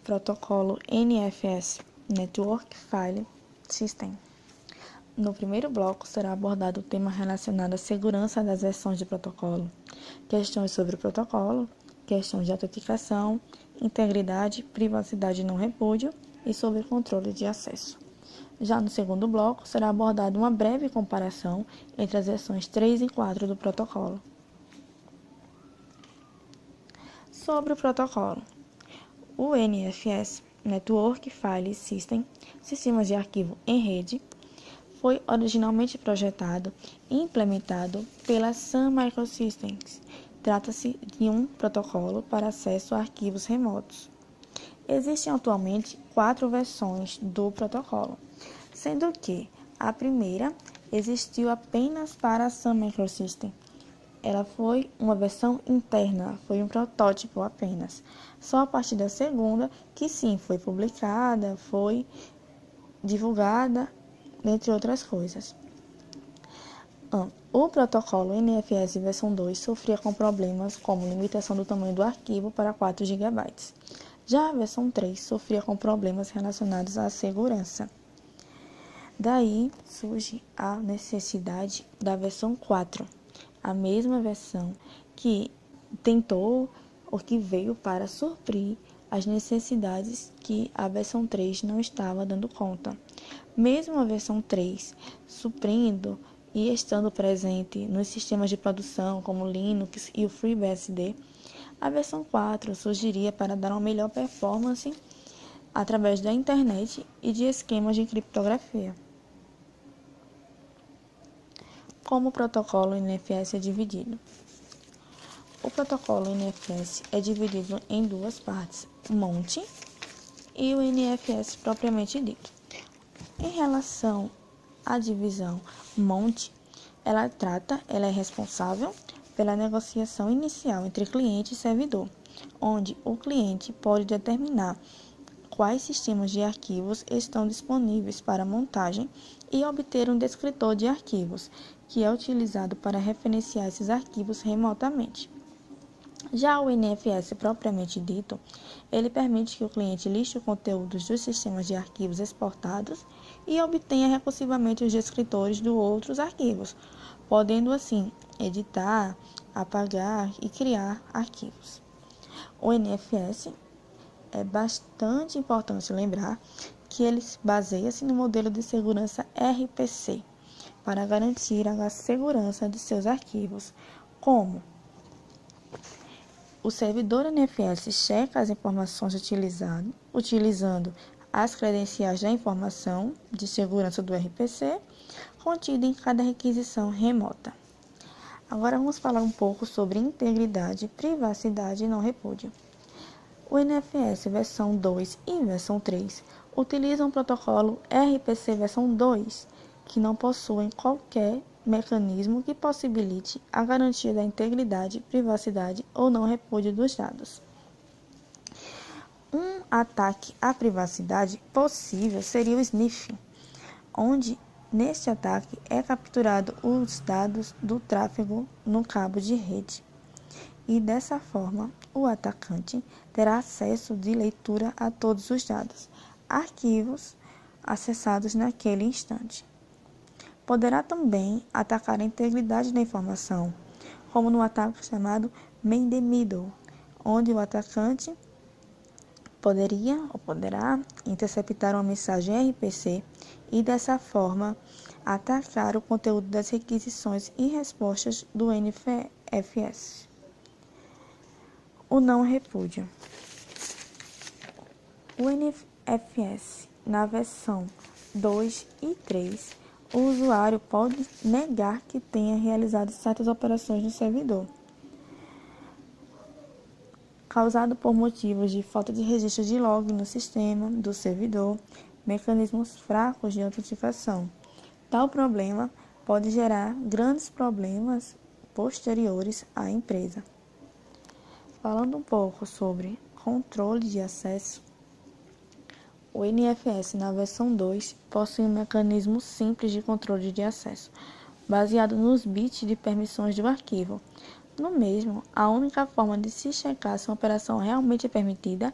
Protocolo NFS, Network File System. No primeiro bloco será abordado o tema relacionado à segurança das versões de protocolo, questões sobre o protocolo, questões de autenticação, integridade, privacidade e não repúdio e sobre controle de acesso. Já no segundo bloco será abordada uma breve comparação entre as versões 3 e 4 do protocolo. Sobre o protocolo. O NFS, Network File System, sistemas de arquivo em rede, foi originalmente projetado e implementado pela Sun Microsystems. Trata-se de um protocolo para acesso a arquivos remotos. Existem atualmente 4 versões do protocolo, sendo que a primeira existiu apenas para a Sun Microsystems. Ela foi uma versão interna, foi um protótipo apenas. Só a partir da segunda, que sim, foi publicada, foi divulgada, entre outras coisas. O protocolo NFS versão 2 sofria com problemas como limitação do tamanho do arquivo para 4 GB. Já a versão 3 sofria com problemas relacionados à segurança. Daí surge a necessidade da versão 4. A mesma versão que tentou ou que veio para suprir as necessidades que a versão 3 não estava dando conta. Mesmo a versão 3 suprindo e estando presente nos sistemas de produção como Linux e o FreeBSD, a versão 4 surgiria para dar uma melhor performance através da internet e de esquemas de criptografia. Como o protocolo NFS é dividido? O protocolo NFS é dividido em duas partes, o monte e o NFS propriamente dito. Em relação à divisão monte, ela é responsável pela negociação inicial entre cliente e servidor, onde o cliente pode determinar quais sistemas de arquivos estão disponíveis para montagem e obter um descritor de arquivos, que é utilizado para referenciar esses arquivos remotamente. Já o NFS propriamente dito, ele permite que o cliente liste os conteúdos dos sistemas de arquivos exportados e obtenha recursivamente os descritores de outros arquivos, podendo assim editar, apagar e criar arquivos. O NFS é bastante importante lembrar que ele baseia-se no modelo de segurança RPC para garantir a segurança de seus arquivos, como o servidor NFS checa as informações utilizando as credenciais da informação de segurança do RPC contida em cada requisição remota. Agora vamos falar um pouco sobre integridade, privacidade e não repúdio. O NFS versão 2 e versão 3 utilizam o protocolo RPC versão 2, que não possuem qualquer mecanismo que possibilite a garantia da integridade, privacidade ou não repúdio dos dados. Um ataque à privacidade possível seria o sniffing, onde neste ataque é capturado os dados do tráfego no cabo de rede. E dessa forma, o atacante terá acesso de leitura a todos os dados, arquivos acessados naquele instante. Poderá também atacar a integridade da informação, como no ataque chamado Man the Middle, onde o atacante poderá interceptar uma mensagem RPC e, dessa forma, atacar o conteúdo das requisições e respostas do NFS. O não repúdio. O NFS, na versão 2 e 3, o usuário pode negar que tenha realizado certas operações no servidor, causado por motivos de falta de registro de log no sistema do servidor, mecanismos fracos de autenticação. Tal problema pode gerar grandes problemas posteriores à empresa. Falando um pouco sobre controle de acesso, o NFS na versão 2 possui um mecanismo simples de controle de acesso, baseado nos bits de permissões do arquivo. No mesmo, a única forma de se checar se uma operação realmente é permitida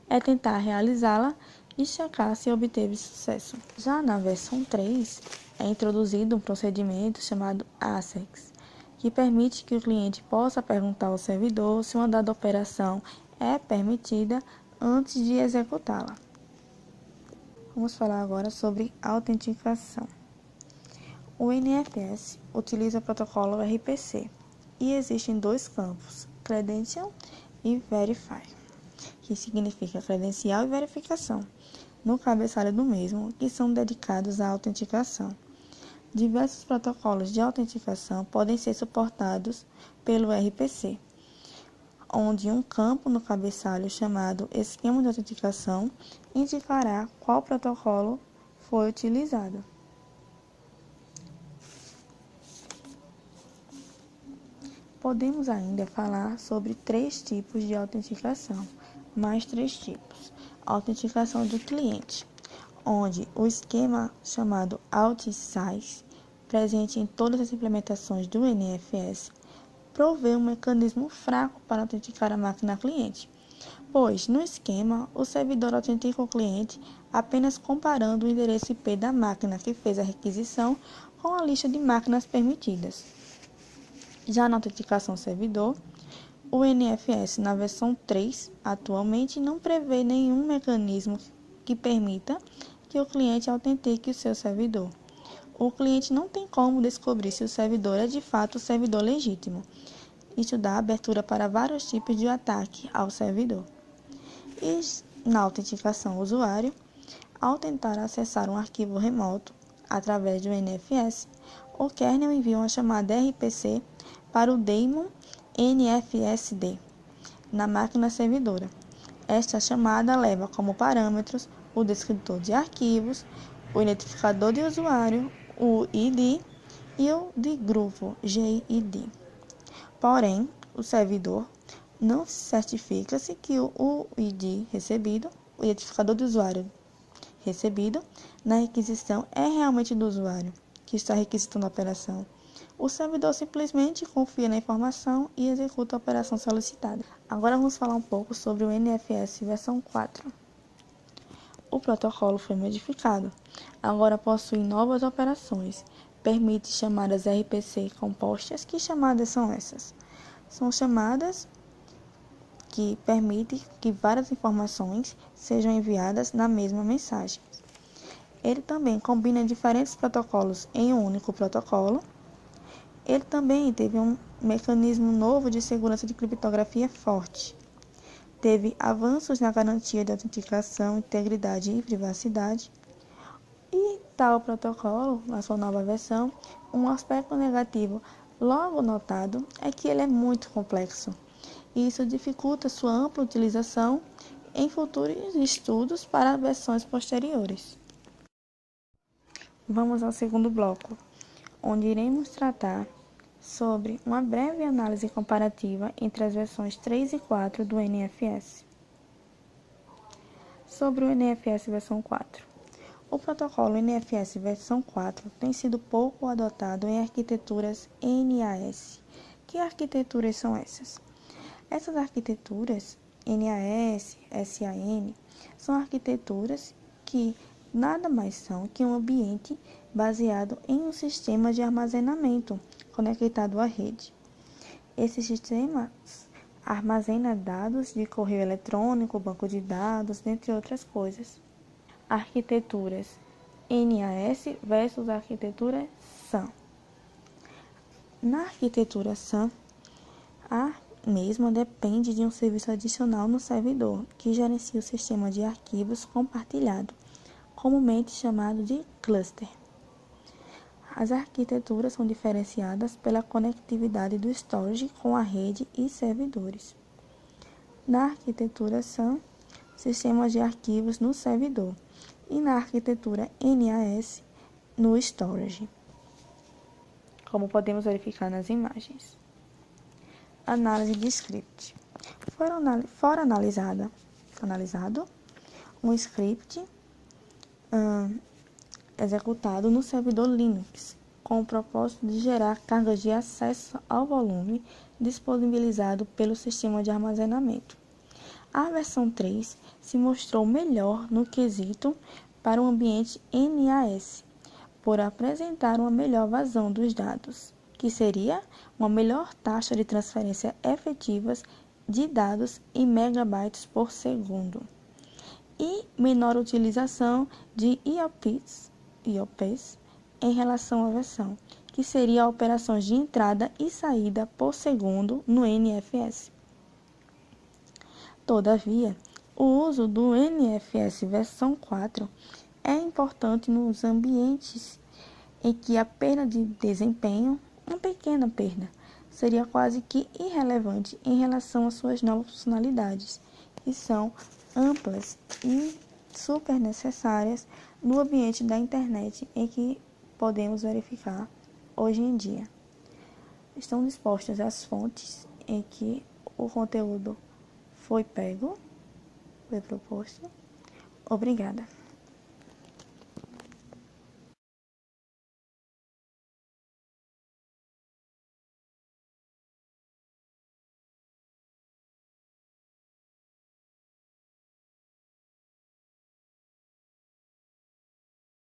é tentar realizá-la e checar se obteve sucesso. Já na versão 3, é introduzido um procedimento chamado ASEX, que permite que o cliente possa perguntar ao servidor se uma dada operação é permitida antes de executá-la. Vamos falar agora sobre autenticação. O NFS utiliza o protocolo RPC e existem dois campos, Credential e Verify, que significa credencial e verificação, no cabeçalho do mesmo, que são dedicados à autenticação. Diversos protocolos de autenticação podem ser suportados pelo RPC, onde um campo no cabeçalho chamado esquema de autenticação indicará qual protocolo foi utilizado. Podemos ainda falar sobre 3 tipos de autenticação, mais 3 tipos. A autenticação do cliente, onde o esquema chamado AuthSize, presente em todas as implementações do NFS, provê um mecanismo fraco para autenticar a máquina cliente, pois, no esquema, o servidor autentica o cliente apenas comparando o endereço IP da máquina que fez a requisição com a lista de máquinas permitidas. Já na autenticação servidor, o NFS na versão 3 atualmente não prevê nenhum mecanismo que permita que o cliente autentique o seu servidor. O cliente não tem como descobrir se o servidor é de fato o servidor legítimo. Isso dá abertura para vários tipos de ataque ao servidor. E na autenticação usuário, ao tentar acessar um arquivo remoto através do NFS, o kernel envia uma chamada RPC para o daemon NFSD na máquina servidora. Esta chamada leva como parâmetros o descritor de arquivos, o identificador de usuário, o ID, e o de grupo, GID. Porém, o servidor não certifica-se que o ID recebido, o identificador de usuário recebido, na requisição é realmente do usuário que está requisitando a operação. O servidor simplesmente confia na informação e executa a operação solicitada. Agora vamos falar um pouco sobre o NFS versão 4. O protocolo foi modificado. Agora possui novas operações. Permite chamadas RPC compostas. Que chamadas são essas? São chamadas que permitem que várias informações sejam enviadas na mesma mensagem. Ele também combina diferentes protocolos em um único protocolo. Ele também teve um mecanismo novo de segurança de criptografia forte. Teve avanços na garantia de autenticação, integridade e privacidade. E tal protocolo, na sua nova versão, um aspecto negativo logo notado é que ele é muito complexo. E isso dificulta sua ampla utilização em futuros estudos para versões posteriores. Vamos ao segundo bloco, onde iremos tratar sobre uma breve análise comparativa entre as versões 3 e 4 do NFS. Sobre o NFS versão 4. O protocolo NFS versão 4 tem sido pouco adotado em arquiteturas NAS. Que arquiteturas são essas? Essas arquiteturas, NAS, SAN, são arquiteturas que nada mais são que um ambiente baseado em um sistema de armazenamento conectado à rede. Esse sistema armazena dados de correio eletrônico, banco de dados, dentre outras coisas. Arquiteturas NAS versus arquitetura SAN. Na arquitetura SAN, a mesma depende de um serviço adicional no servidor, que gerencia o sistema de arquivos compartilhado, comumente chamado de cluster. As arquiteturas são diferenciadas pela conectividade do storage com a rede e servidores. Na arquitetura SAN, sistemas de arquivos no servidor, e na arquitetura NAS, no storage, como podemos verificar nas imagens. Análise de script. Fora analisado um script executado no servidor Linux, com o propósito de gerar cargas de acesso ao volume disponibilizado pelo sistema de armazenamento. A versão 3 se mostrou melhor no quesito para o ambiente NAS, por apresentar uma melhor vazão dos dados, que seria uma melhor taxa de transferência efetivas de dados em megabytes por segundo, e menor utilização de IOPs em relação à versão, que seria operações de entrada e saída por segundo no NFS. Todavia, o uso do NFS versão 4 é importante nos ambientes em que a perda de desempenho, uma pequena perda, seria quase que irrelevante em relação às suas novas funcionalidades, que são amplas e super necessárias no ambiente da internet em que podemos verificar hoje em dia. Estão dispostas as fontes em que o conteúdo foi proposto. Obrigada.